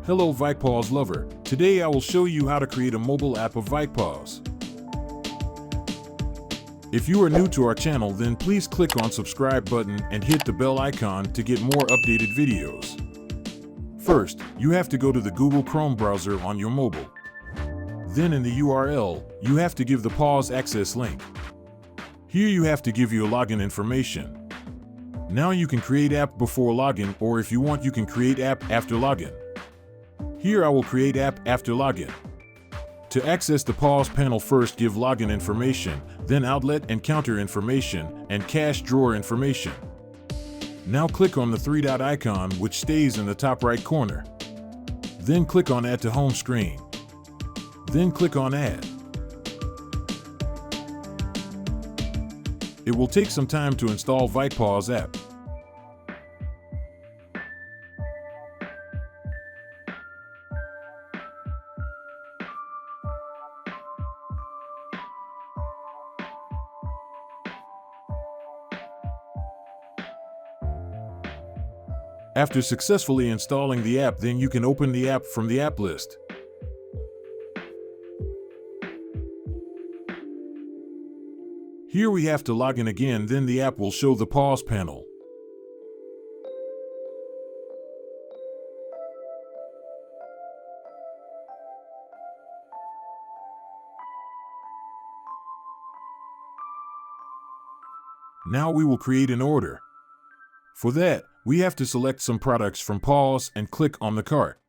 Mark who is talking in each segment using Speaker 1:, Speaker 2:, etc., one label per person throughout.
Speaker 1: Hello vitepos lover, today I will show you how to create a mobile app of vitepos. If you are new to our channel, then please click on subscribe button and hit the bell icon to get more updated videos. First, you have to go to the Google Chrome browser on your mobile. Then in the URL, you have to give the pos access link. Here you have to give your login information. Now you can create app before login, or if you want you can create app after login. Here I will create app after login. To access the pos panel, first give login information, then outlet and counter information, and cash drawer information. Now click on the three-dot icon which stays in the top right corner. Then click on Add to Home Screen. Then click on Add. It will take some time to install vitepos app. After successfully installing the app, then you can open the app from the app list. Here we have to log in again, then the app will show the pos panel. Now we will create an order. For that, we have to select some products from pos and click on the cart.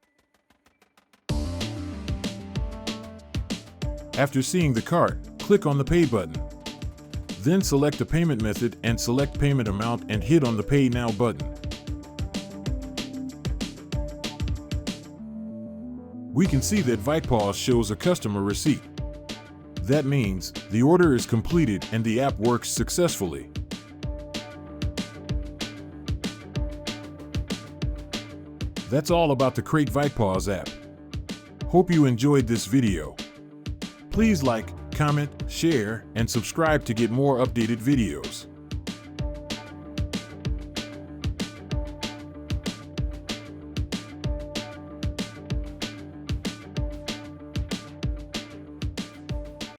Speaker 1: After seeing the cart, click on the Pay button. Then select a payment method and select payment amount and hit on the Pay Now button. We can see that vitepos shows a customer receipt. That means the order is completed and the app works successfully. That's all about the Create vitepos app. Hope you enjoyed this video. Please like, comment, share, and subscribe to get more updated videos.